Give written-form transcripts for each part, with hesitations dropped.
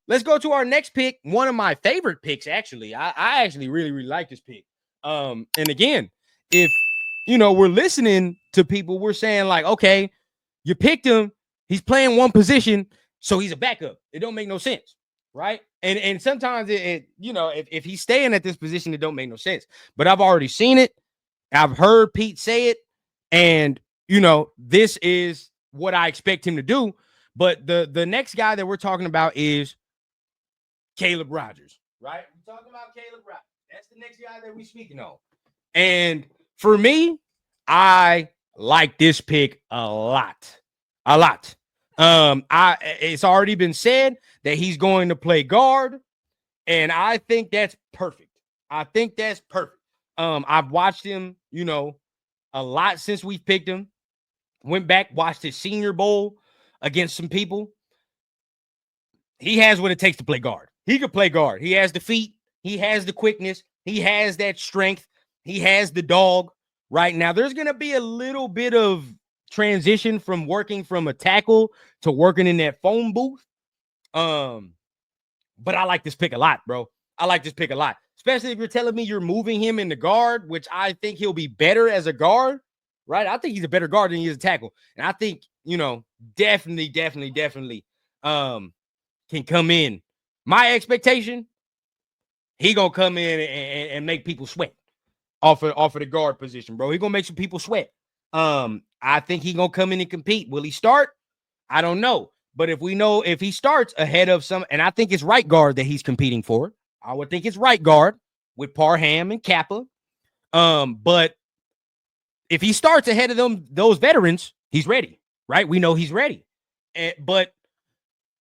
let's go to our next pick. One of my favorite picks, actually. I actually really, really like this pick. And again, if we're listening to people, we're saying like, okay, you picked him, he's playing one position, so he's a backup. It don't make no sense, right? And sometimes if he's staying at this position, it don't make no sense. But I've already seen it. I've heard Pete say it, and this is what I expect him to do. But the next guy that we're talking about is Caleb Rogers, right? We're talking about Caleb Rogers. That's the next guy that we're speaking on. And for me, I like this pick a lot. A lot. It's already been said that he's going to play guard, and I think that's perfect. I think that's perfect. I've watched him, a lot since we've picked him. Went back, watched his Senior Bowl against some people. He has what it takes to play guard. He could play guard. He has the feet. He has the quickness. He has that strength. He has the dog. Right now, there's going to be a little bit of transition from working from a tackle to working in that phone booth. But I like this pick a lot, bro. I like this pick a lot, especially if you're telling me you're moving him in the guard, which I think he'll be better as a guard, right? I think he's a better guard than he is a tackle. And I think, definitely can come in. My expectation, he gonna come in and make people sweat off of the guard position, bro. He gonna make some people sweat. I think he gonna come in and compete. Will he start? I don't know. But if he starts ahead of some, and I think it's right guard that he's competing for. I would think it's right guard with Parham and Kappa. But if he starts ahead of those veterans, he's ready, right? We know he's ready. But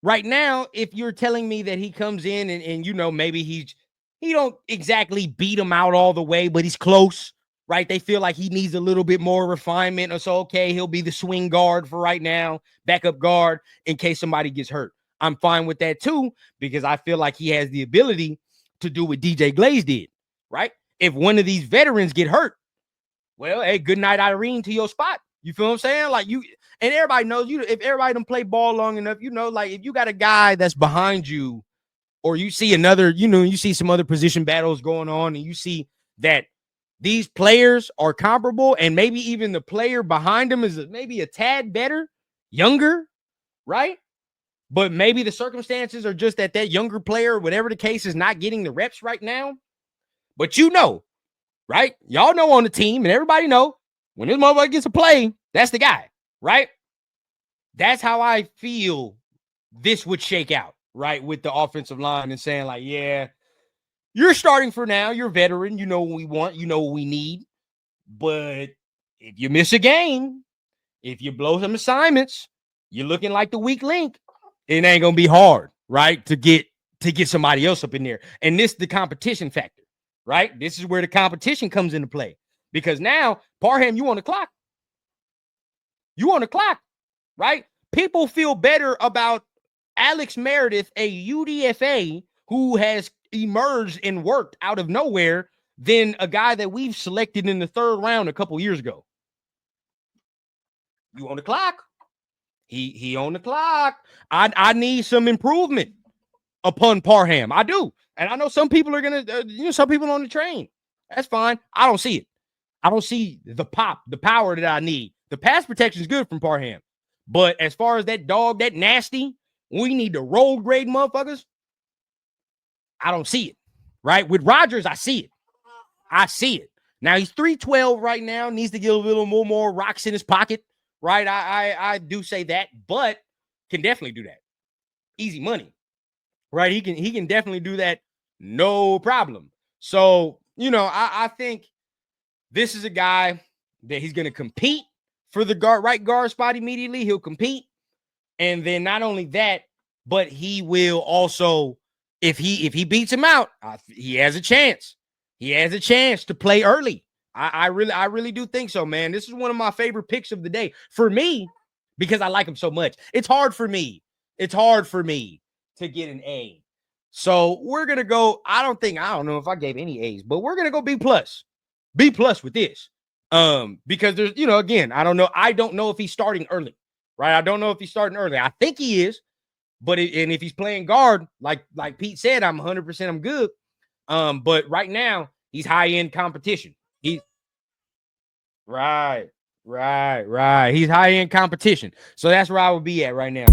right now, if you're telling me that he comes in and maybe he don't exactly beat him out all the way, but he's close, right? They feel like he needs a little bit more refinement, or so, okay, he'll be the swing guard for right now, backup guard in case somebody gets hurt. I'm fine with that too, because I feel like he has the ability to do what DJ Glaze did, right? If one of these veterans get hurt, well, hey, good night, Irene, to your spot. You feel what I'm saying? Like and everybody knows if everybody don't play ball long enough, like if you got a guy that's behind you, or you see another, you see some other position battles going on, and you see that these players are comparable, and maybe even the player behind them is maybe a tad better, younger, right? But maybe the circumstances are just that younger player, whatever the case, is not getting the reps right now. But right? Y'all know on the team, and everybody know when this motherfucker gets a play, that's the guy, right? That's how I feel this would shake out, right? With the offensive line and saying like, yeah, you're starting for now. You're a veteran. You know what we want. You know what we need. But if you miss a game, if you blow some assignments, you're looking like the weak link. It ain't gonna be hard, right? To get somebody else up in there. And this is the competition factor, right? This is where the competition comes into play. Because now, Parham, you on the clock. You on the clock, right? People feel better about Alex Meredith, a UDFA who has emerged and worked out of nowhere, than a guy that we've selected in the third round a couple years ago. You on the clock? He on the clock. I need some improvement upon Parham. I do. And I know some people are going to, some people on the train. That's fine. I don't see it. I don't see the pop, the power that I need. The pass protection is good from Parham. But as far as that dog, that nasty, we need to roll grade motherfuckers, I don't see it. Right? With Rodgers, I see it. I see it. Now, he's 312 right now. Needs to get a little more rocks in his pocket. Right? I do say that, but can definitely do that. Easy money. Right? He can definitely do that. No problem. So, I think this is a guy that he's going to compete for the right guard spot immediately. He'll compete. And then not only that, but he will also, if he beats him out, he has a chance. He has a chance to play early. I really do think so, man. This is one of my favorite picks of the day for me, because I like him so much. It's hard for me to get an A. So we're going to go, I don't know if I gave any A's, but we're going to go B plus with this. Because there's, again, I don't know if he's starting early, right? I don't know if he's starting early. I think he is, But and if he's playing guard, like Pete said, I'm 100% I'm good. But right now he's high end competition. He's right. He's high end competition. So that's where I would be at right now.